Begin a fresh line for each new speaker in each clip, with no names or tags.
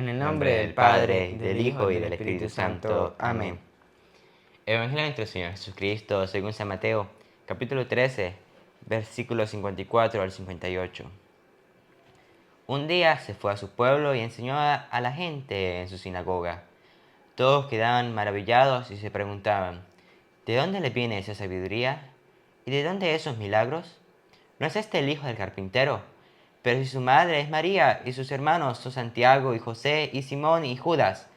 En el nombre del Padre, del Hijo y del Espíritu Santo. Amén.
Evangelio de nuestro Señor Jesucristo, según San Mateo, capítulo 13, versículos 54 al 58. Un día se fue a su pueblo y enseñó a la gente en su sinagoga. Todos quedaban maravillados y se preguntaban, ¿de dónde le viene esa sabiduría? ¿Y de dónde esos milagros? ¿No es este el hijo del carpintero? Pero si su madre es María y sus hermanos son Santiago y José y Simón y Judas,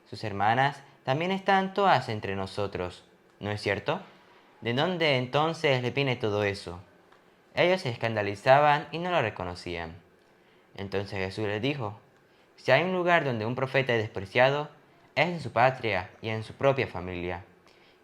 sus hermanas también están todas entre nosotros, ¿no es cierto? ¿De dónde entonces le viene todo eso? Ellos se escandalizaban y no lo reconocían. Entonces Jesús les dijo, si hay un lugar donde un profeta es despreciado, es en su patria y en su propia familia.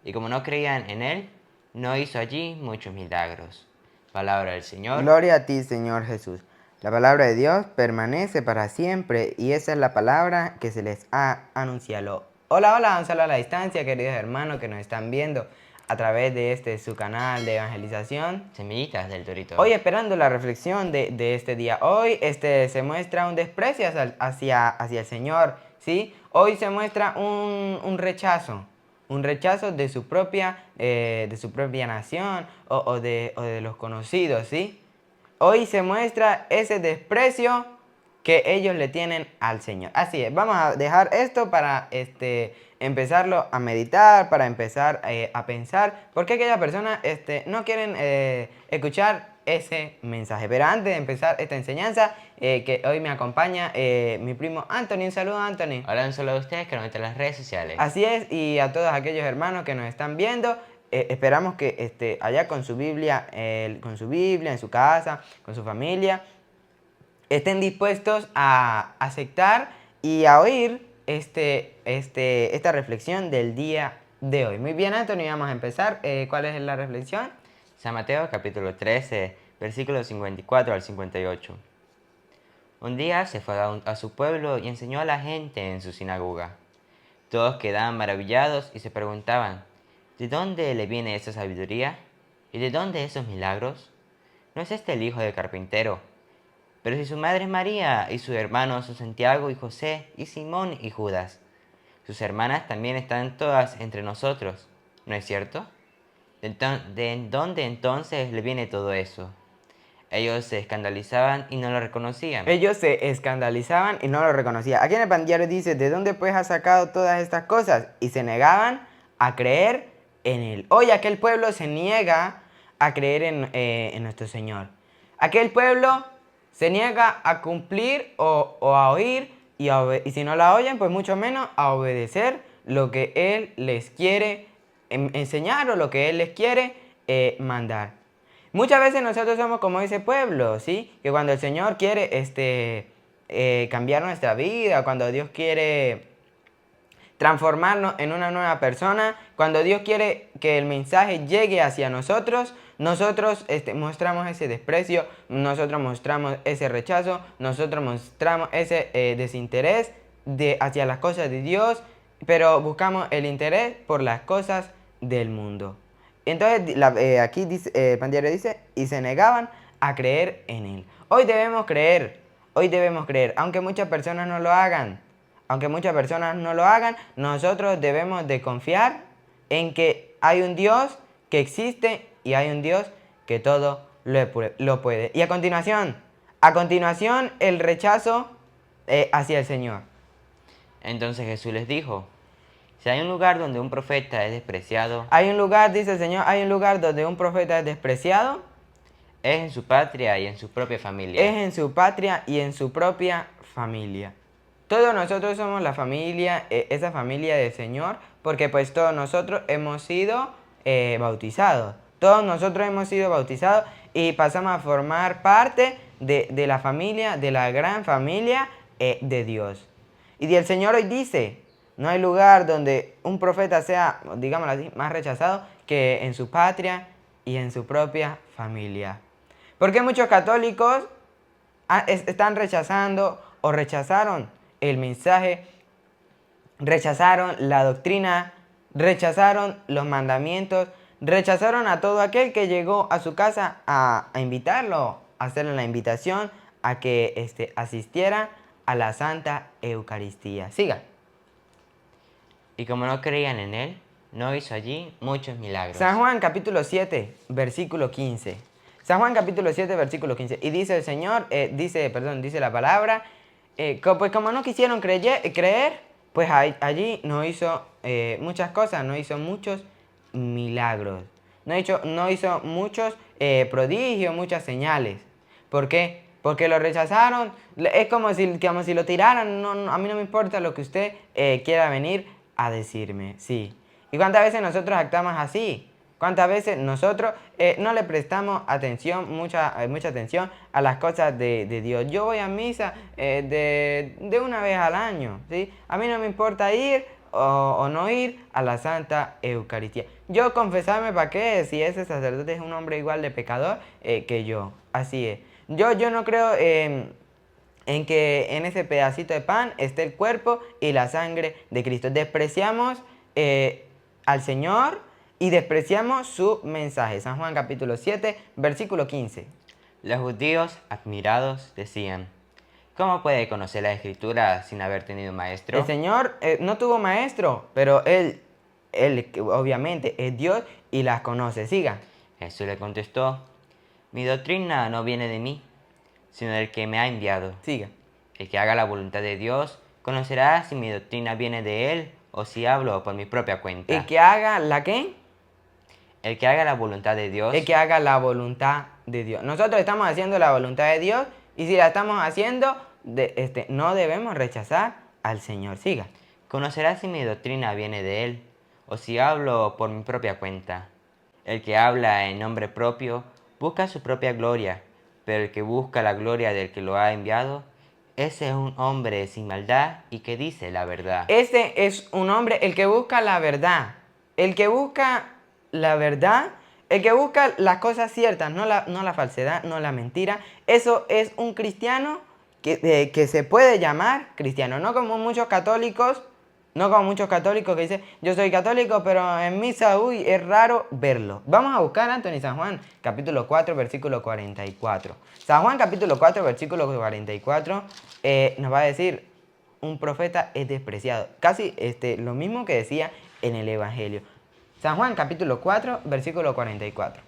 Y como no creían en él, no hizo allí muchos milagros. Palabra del Señor.
Gloria a ti, Señor Jesús. La palabra de Dios permanece para siempre y esa es la palabra que se les ha anunciado. Hola, hola, un saludo a la distancia, queridos hermanos que nos están viendo a través de su canal de evangelización.
Semillitas del Torito.
Hoy esperando la reflexión de este día. Hoy se muestra un desprecio hacia el Señor, ¿sí? Hoy se muestra un rechazo. Un rechazo de su propia nación o de los conocidos, ¿sí? Hoy se muestra ese desprecio que ellos le tienen al Señor. Así es, vamos a dejar esto para empezarlo a meditar, para empezar a pensar, porque aquellas personas no quieren escuchar ese mensaje. Pero antes de empezar esta enseñanza, que hoy me acompaña mi primo Anthony. Un saludo, Anthony.
Hola, un saludo a ustedes que nos ven en las redes sociales.
Así es, y a todos aquellos hermanos que nos están viendo. Esperamos que allá con su Biblia, en su casa, con su familia, estén dispuestos a aceptar y a oír esta reflexión del día de hoy. Muy bien, Anthony, vamos a empezar. ¿Cuál es la reflexión?
San Mateo capítulo 13, versículos 54 al 58. Un día se fue a su pueblo y enseñó a la gente en su sinagoga. Todos quedaban maravillados y se preguntaban, ¿de dónde le viene esa sabiduría? ¿Y de dónde esos milagros? ¿No es este el hijo del carpintero? Pero si su madre es María y sus hermanos son Santiago y José y Simón y Judas, sus hermanas también están todas entre nosotros, ¿no es cierto? ¿De dónde entonces le viene todo eso? Ellos se escandalizaban y no lo reconocían.
Ellos se escandalizaban y no lo reconocían. Aquí en el pandiario dice, ¿de dónde pues has sacado todas estas cosas? Y se negaban a creer en él. Hoy aquel pueblo se niega a creer en nuestro Señor. Aquel pueblo se niega a cumplir o a oír y si no la oyen, pues mucho menos a obedecer lo que Él les quiere enseñar o lo que Él les quiere mandar. Muchas veces nosotros somos como ese pueblo, ¿sí? Que cuando el Señor quiere cambiar nuestra vida, cuando Dios quiere transformarnos en una nueva persona, cuando Dios quiere que el mensaje llegue hacia nosotros, nosotros mostramos ese desprecio, nosotros mostramos ese rechazo, nosotros mostramos ese desinterés hacia las cosas de Dios, pero buscamos el interés por las cosas del mundo. Entonces aquí dice, Pandiero dice, y se negaban a creer en él. Hoy debemos creer, aunque muchas personas no lo hagan. Aunque muchas personas no lo hagan, nosotros debemos de confiar en que hay un Dios que existe y hay un Dios que todo lo puede. Y a continuación el rechazo hacia el Señor.
Entonces Jesús les dijo, si hay un lugar donde un profeta es despreciado,
Hay un lugar, dice el Señor, hay un lugar donde un profeta es despreciado.
es en su patria y en su propia familia.
Es en su patria y en su propia familia. Todos nosotros somos la familia, esa familia del Señor, porque pues todos nosotros hemos sido bautizados. Todos nosotros hemos sido bautizados y pasamos a formar parte de la familia, de la gran familia de Dios. Y el Señor hoy dice, no hay lugar donde un profeta sea, digámoslo así, más rechazado que en su patria y en su propia familia. Porque muchos católicos están rechazando o rechazaron el mensaje, rechazaron la doctrina, rechazaron los mandamientos, rechazaron a todo aquel que llegó a su casa a invitarlo, a hacerle la invitación a que asistiera a la Santa Eucaristía. Siga.
Y como no creían en él, no hizo allí muchos milagros.
San Juan capítulo 7, versículo 15. San Juan capítulo 7, versículo 15. Y dice el Señor, dice la palabra, pues como no quisieron creer, pues allí no hizo muchas cosas, no hizo muchos milagros. No hizo muchos prodigios, muchas señales. ¿Por qué? Porque lo rechazaron. Es como si lo tiraran. A mí no me importa lo que usted quiera venir a decirme. Sí. ¿Y cuántas veces nosotros actuamos así? ¿Cuántas veces nosotros no le prestamos atención, mucha atención a las cosas de Dios? Yo voy a misa de una vez al año, ¿sí? A mí no me importa ir o no ir a la Santa Eucaristía. Yo confesarme, ¿para qué? Si ese sacerdote es un hombre igual de pecador que yo. Así es. Yo no creo en que en ese pedacito de pan esté el cuerpo y la sangre de Cristo. Despreciamos al Señor y despreciamos su mensaje. San Juan capítulo 7, versículo 15.
Los judíos, admirados, decían: ¿cómo puede conocer la Escritura sin haber tenido maestro?
El Señor no tuvo maestro, pero Él obviamente es Dios y las conoce. Siga.
Jesús le contestó: mi doctrina no viene de mí, sino del que me ha enviado.
Siga.
El que haga la voluntad de Dios conocerá si mi doctrina viene de él o si hablo por mi propia cuenta.
El que haga la ¿qué?
El que haga la voluntad de Dios.
El que haga la voluntad de Dios. Nosotros estamos haciendo la voluntad de Dios y si la estamos haciendo, no debemos rechazar al Señor. Siga.
Conocerá si mi doctrina viene de él o si hablo por mi propia cuenta. El que habla en nombre propio busca su propia gloria, pero el que busca la gloria del que lo ha enviado, ese es un hombre sin maldad y que dice la verdad.
Ese es un hombre, el que busca la verdad. El que busca la verdad, el que busca las cosas ciertas, no la falsedad, no la mentira. Eso es un cristiano que se puede llamar cristiano. No como muchos católicos que dicen, yo soy católico, pero en misa, es raro verlo. Vamos a buscar Anthony San Juan, capítulo 4, versículo 44. San Juan, capítulo 4, versículo 44, nos va a decir, un profeta es despreciado. Casi lo mismo que decía en el Evangelio. San Juan, capítulo 4, versículo 44.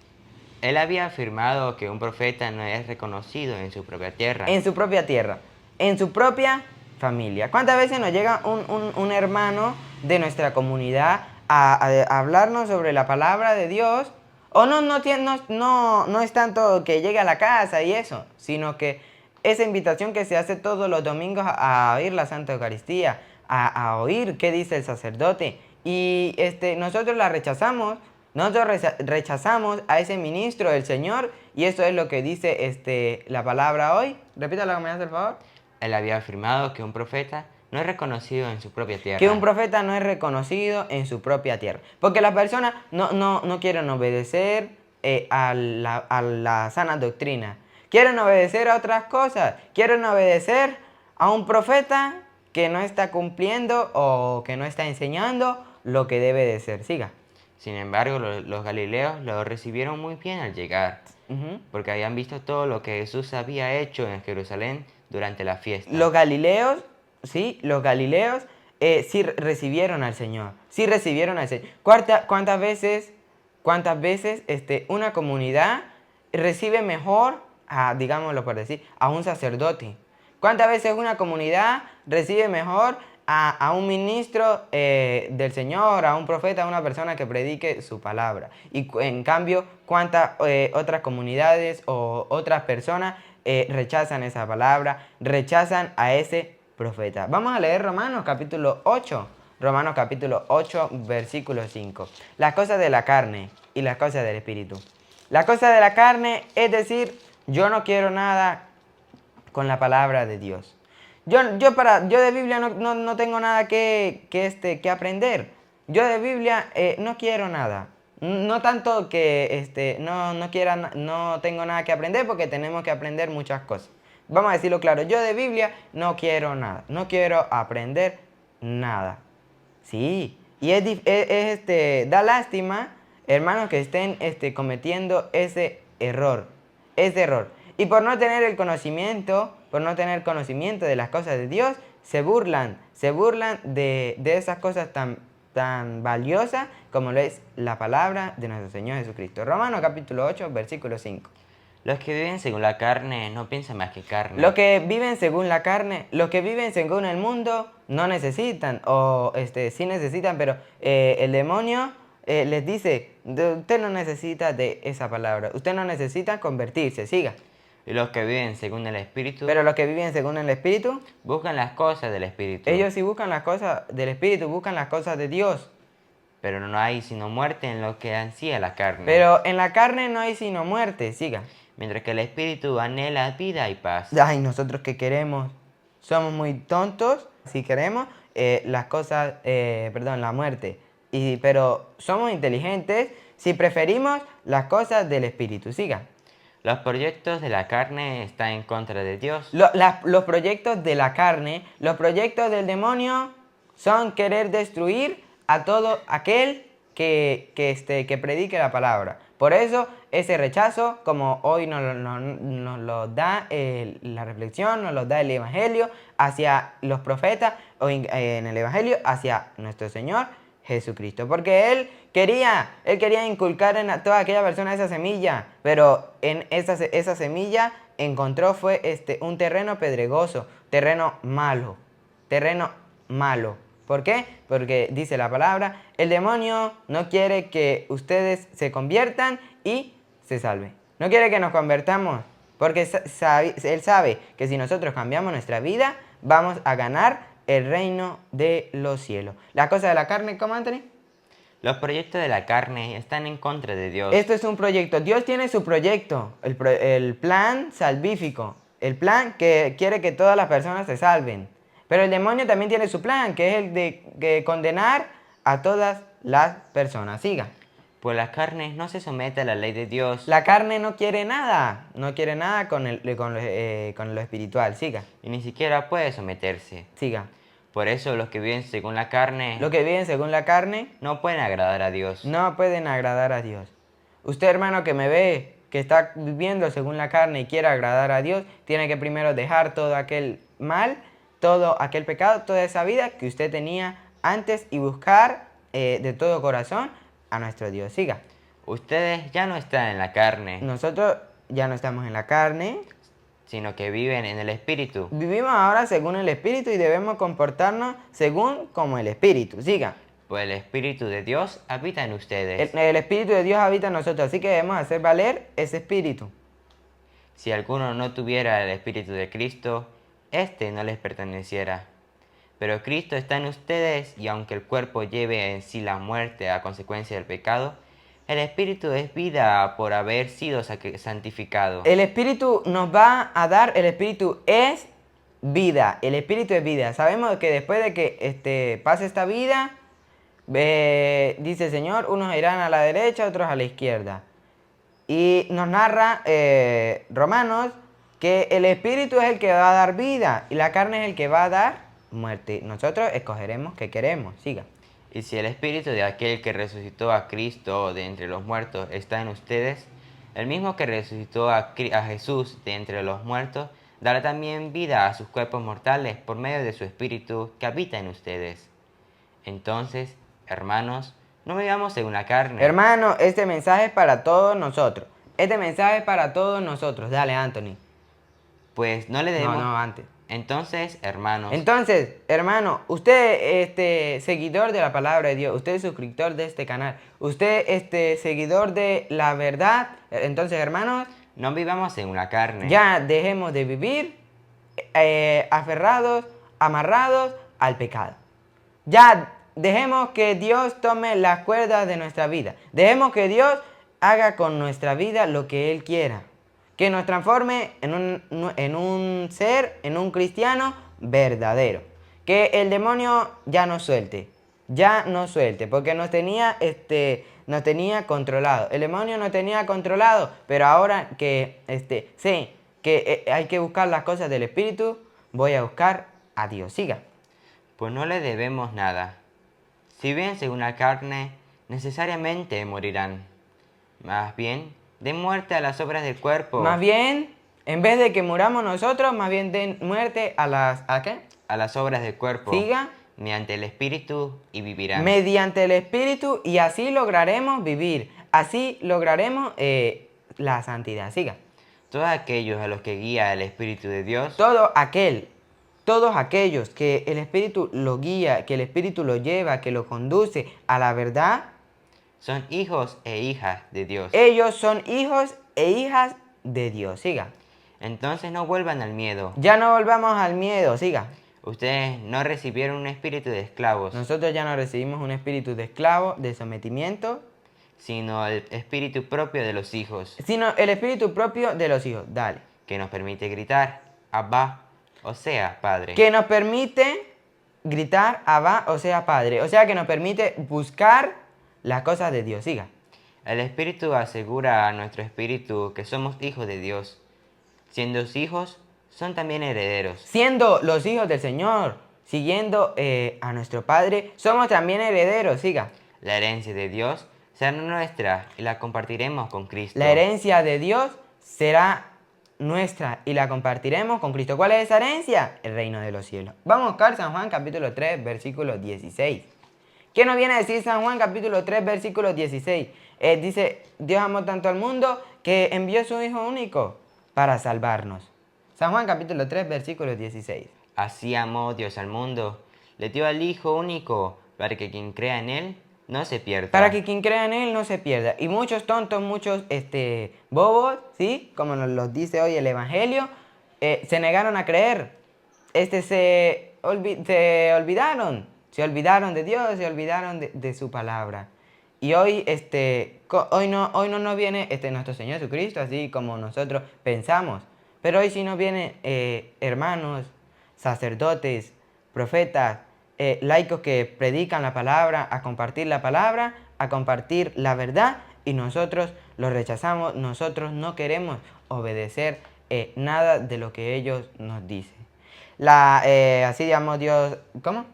Él había afirmado que un profeta no es reconocido en su propia tierra.
En su propia tierra, en su propia familia. ¿Cuántas veces nos llega un hermano de nuestra comunidad a hablarnos sobre la palabra de Dios? O no es tanto que llegue a la casa y eso, sino que esa invitación que se hace todos los domingos a oír la Santa Eucaristía, a oír qué dice el sacerdote. Y nosotros la rechazamos. Nosotros rechazamos a ese ministro del Señor y eso es lo que dice la palabra hoy. Repítalo, ¿me hace el favor?
Él había afirmado que un profeta no es reconocido en su propia tierra.
Que un profeta no es reconocido en su propia tierra. Porque las personas no quieren obedecer a la sana doctrina. Quieren obedecer a otras cosas. Quieren obedecer a un profeta que no está cumpliendo o que no está enseñando lo que debe de ser. Siga.
Sin embargo, los galileos lo recibieron muy bien al llegar, porque habían visto todo lo que Jesús había hecho en Jerusalén durante la fiesta.
Los galileos sí recibieron al Señor. Sí recibieron al Señor. ¿Cuántas veces una comunidad recibe mejor, digámoslo por decir, a un sacerdote? ¿Cuántas veces una comunidad recibe mejor a un ministro del Señor, a un profeta, a una persona que predique su palabra? Y en cambio, ¿cuántas otras comunidades o otras personas rechazan esa palabra, rechazan a ese profeta? Vamos a leer Romanos capítulo 8. Romanos capítulo 8, versículo 5. Las cosas de la carne y las cosas del espíritu. Las cosas de la carne es decir, yo no quiero nada con la palabra de Dios. Yo de Biblia no tengo nada que aprender. Yo de Biblia no quiero nada. No tanto que no tengo nada que aprender, porque tenemos que aprender muchas cosas. Vamos a decirlo claro, yo de Biblia no quiero nada. No quiero aprender nada. Sí, y da lástima, hermanos, que estén cometiendo ese error. Y por no tener el conocimiento por no tener conocimiento de las cosas de Dios, se burlan de esas cosas tan valiosas como lo es la palabra de nuestro Señor Jesucristo. Romanos capítulo 8, versículo 5.
Los que viven según la carne no piensan más que carne.
Los que viven según la carne, los que viven según el mundo, no necesitan, o sí necesitan, pero el demonio les dice, usted no necesita de esa palabra, usted no necesita convertirse, siga.
Y los que viven según el Espíritu
Pero los que viven según el Espíritu,
buscan las cosas del Espíritu.
ellos sí buscan las cosas del Espíritu, buscan las cosas de Dios.
Pero no hay sino muerte en lo que ansía la carne.
Pero en la carne no hay sino muerte, siga.
Mientras que el Espíritu anhela vida y paz.
Ay, nosotros que queremos, somos muy tontos si queremos las cosas, la muerte. Pero somos inteligentes si preferimos las cosas del Espíritu, siga.
Los proyectos de la carne están en contra de Dios.
Los proyectos de la carne, los proyectos del demonio son querer destruir a todo aquel que predique la palabra. Por eso ese rechazo, como hoy nos lo da la reflexión, nos lo da el Evangelio hacia los profetas, o en el Evangelio hacia nuestro Señor Jesucristo. Porque Él quería inculcar en toda aquella persona esa semilla, pero en esa semilla encontró fue un terreno pedregoso, terreno malo. ¿Por qué? Porque dice la palabra, el demonio no quiere que ustedes se conviertan y se salven. No quiere que nos convertamos, porque él sabe que si nosotros cambiamos nuestra vida, vamos a ganar el reino de los cielos. Las cosas de la carne, ¿cómo, Anthony?
Los proyectos de la carne están en contra de Dios.
Esto es un proyecto. Dios tiene su proyecto, el plan salvífico, el plan que quiere que todas las personas se salven. Pero el demonio también tiene su plan, que es el de condenar a todas las personas. Siga.
Pues la carne no se somete a la ley de Dios.
La carne no quiere nada con lo espiritual. Siga.
Y ni siquiera puede someterse.
Siga.
Por eso los que viven según la carne
Los que viven según la carne
no pueden agradar a Dios.
no pueden agradar a Dios. Usted, hermano, que me ve, que está viviendo según la carne y quiere agradar a Dios, tiene que primero dejar todo aquel mal, todo aquel pecado, toda esa vida que usted tenía antes y buscar de todo corazón a nuestro Dios. Siga.
Ustedes ya no están en la carne,
Nosotros ya no estamos en la carne,
sino que viven en el Espíritu.
vivimos ahora según el Espíritu y debemos comportarnos según como el Espíritu. Siga.
Pues el Espíritu de Dios habita en ustedes.
El Espíritu de Dios habita en nosotros, así que debemos hacer valer ese Espíritu.
Si alguno no tuviera el Espíritu de Cristo, éste no les perteneciera. Pero Cristo está en ustedes, y aunque el cuerpo lleve en sí la muerte a consecuencia del pecado, el Espíritu es vida por haber sido santificado.
El Espíritu nos va a dar, el Espíritu es vida, el Espíritu es vida. Sabemos que después de que pase esta vida, dice el Señor, unos irán a la derecha, otros a la izquierda. Y nos narra Romanos que el Espíritu es el que va a dar vida y la carne es el que va a dar muerte. Jesús escogeremos qué queremos. Siga.
Y si el Espíritu de aquel que resucitó a Cristo de entre los muertos está en ustedes, el mismo que resucitó a Jesús de entre los muertos, dará también vida a sus cuerpos mortales por medio de su Espíritu que habita en ustedes. Entonces, hermanos, no vivamos según la carne.
Hermano, este mensaje es para todos nosotros. Este mensaje es para todos nosotros. Dale, Anthony.
Pues no le debemos...
No, antes.
Entonces, hermanos,
hermano, usted, seguidor de la palabra de Dios, usted suscriptor de este canal, usted, seguidor de la verdad, entonces, hermanos,
no vivamos según la carne.
ya dejemos de vivir aferrados, amarrados al pecado. Ya dejemos que Dios tome las cuerdas de nuestra vida. Dejemos que Dios haga con nuestra vida lo que Él quiera. Que nos transforme en un ser, en un cristiano verdadero. Que el demonio ya no suelte, porque nos tenía controlado. El demonio nos tenía controlado, pero ahora que sé que hay que buscar las cosas del Espíritu, voy a buscar a Dios. Siga.
Pues no le debemos nada. Si viven según la carne, necesariamente morirán. Más bien, den muerte a las obras del cuerpo.
Más bien, En vez de que muramos nosotros, más bien den muerte a las... ¿A qué?
A las obras del cuerpo.
Siga.
Mediante el Espíritu y vivirán.
Mediante el Espíritu, y así lograremos vivir. Así lograremos la santidad. Siga.
Todos aquellos a los que guía el Espíritu de Dios
Todos aquellos que el Espíritu lo guía, que el Espíritu lo lleva, que lo conduce a la verdad,
son hijos e hijas de Dios.
ellos son hijos e hijas de Dios. Siga.
Entonces no vuelvan al miedo.
Ya no volvamos al miedo. Siga.
Ustedes no recibieron un espíritu de esclavos,
Nosotros ya no recibimos un espíritu de esclavo, de sometimiento,
sino el espíritu propio de los hijos,
sino el espíritu propio de los hijos. Dale.
que nos permite gritar, Abba, o sea, Padre.
Que nos permite gritar Abba, o sea, Padre. O sea, que nos permite buscar las cosas de Dios. Siga.
El Espíritu asegura a nuestro espíritu que somos hijos de Dios. Siendo hijos, son también herederos.
Siendo los hijos del Señor, siguiendo a nuestro Padre, somos también herederos. Siga.
La herencia de Dios será nuestra y la compartiremos con Cristo.
La herencia de Dios será nuestra y la compartiremos con Cristo. ¿Cuál es esa herencia? El reino de los cielos. Vamos a buscar San Juan capítulo 3, versículo 16. ¿Qué nos viene a decir San Juan capítulo 3, versículo 16? Dice, Dios amó tanto al mundo que envió a su Hijo único para salvarnos. San Juan capítulo 3, versículo 16.
Así amó Dios al mundo, le dio al Hijo único, para que quien crea en Él no se pierda.
Para que quien crea en Él no se pierda. Y muchos tontos, muchos bobos, ¿sí? Como nos los dice hoy el Evangelio, se negaron a creer. Se olvidaron de Dios, se olvidaron de su palabra. Y hoy, hoy no nos viene nuestro Señor Jesucristo, así como nosotros pensamos. Pero hoy sí nos vienen hermanos, sacerdotes, profetas, laicos que predican la palabra, a compartir la palabra, a compartir la verdad, y nosotros los rechazamos, nosotros no queremos obedecer nada de lo que ellos nos dicen. Así llamó Dios, ¿cómo?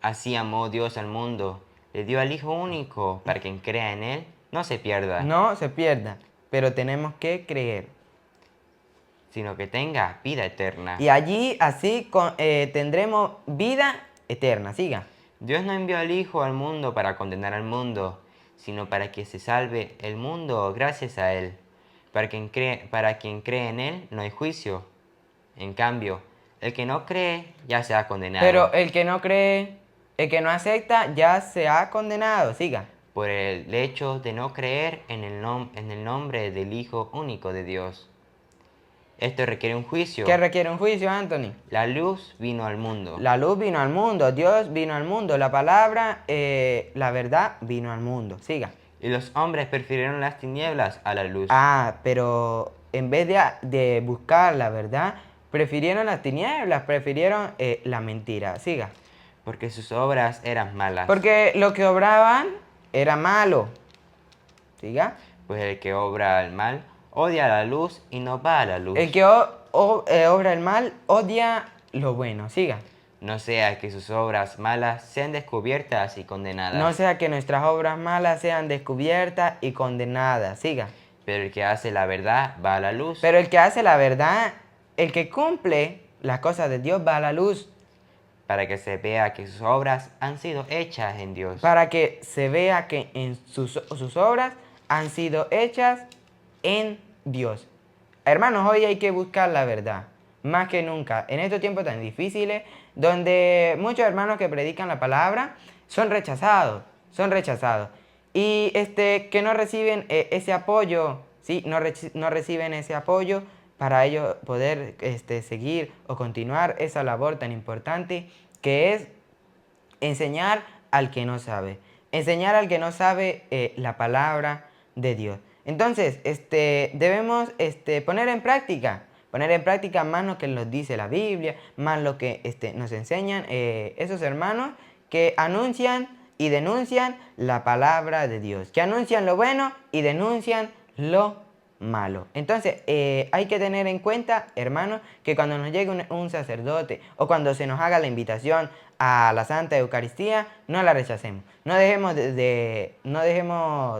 Así amó Dios al mundo, le dio al Hijo único, para que quien crea en Él no se pierda.
No se pierda, pero tenemos que creer.
Sino que tenga vida eterna.
Y allí así tendremos vida eterna. Siga.
Dios no envió al Hijo al mundo para condenar al mundo, sino para que se salve el mundo gracias a Él. Para quien cree en Él no hay juicio. En cambio, el que no cree ya se ha condenado.
Pero el que no cree, el que no acepta, ya se ha condenado. Siga.
Por el hecho de no creer en el nombre del Hijo único de Dios. Esto requiere un juicio.
¿Qué requiere un juicio, Anthony?
La luz vino al mundo.
La luz vino al mundo, Dios vino al mundo, la palabra, la verdad vino al mundo. Siga.
Y los hombres prefirieron las tinieblas a la luz.
Ah, pero en vez de buscar la verdad, prefirieron las tinieblas, prefirieron la mentira. Siga.
Porque sus obras eran malas.
Porque lo que obraban era malo. Siga.
Pues el que obra el mal odia la luz y no va a la luz.
El que obra el mal odia lo bueno. Siga.
No sea que sus obras malas sean descubiertas y condenadas.
No sea que nuestras obras malas sean descubiertas y condenadas. Siga.
Pero el que hace la verdad va a la luz.
Pero el que hace la verdad, el que cumple las cosas de Dios va a la luz.
Para que se vea que sus obras han sido hechas en Dios.
Para que se vea que en sus obras han sido hechas en Dios. Hermanos, hoy hay que buscar la verdad, más que nunca. En estos tiempos tan difíciles, donde muchos hermanos que predican la palabra son rechazados. Y que no reciben ese apoyo, ¿sí? No reciben ese apoyo para ellos poder seguir o continuar esa labor tan importante que es enseñar al que no sabe. Enseñar al que no sabe la palabra de Dios. Entonces, debemos poner en práctica más lo que nos dice la Biblia, más lo que nos enseñan esos hermanos que anuncian y denuncian la palabra de Dios, que anuncian lo bueno y denuncian lo malo. Entonces, hay que tener en cuenta, hermanos, que cuando nos llegue un sacerdote o cuando se nos haga la invitación a la Santa Eucaristía, no la rechacemos. No dejemos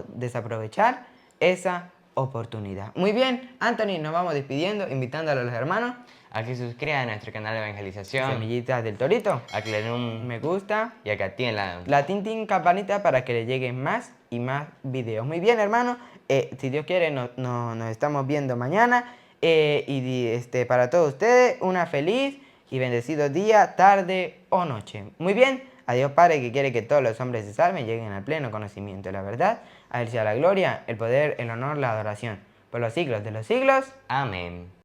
desaprovechar esa oportunidad. Muy bien, Anthony, nos vamos despidiendo, invitando a los hermanos.
A que se suscriban a nuestro canal de evangelización,
Semillitas del Torito.
a que le den un
Me gusta.
y a que activen
La tintin campanita para que le lleguen más y más videos. Muy bien, hermano. Si Dios quiere, nos estamos viendo mañana. Para todos ustedes, una feliz y bendecido día, tarde o noche. Muy bien. A Dios Padre, que quiere que todos los hombres se salven y lleguen al pleno conocimiento de la verdad. A Él sea la gloria, el poder, el honor, la adoración. Por los siglos de los siglos.
Amén.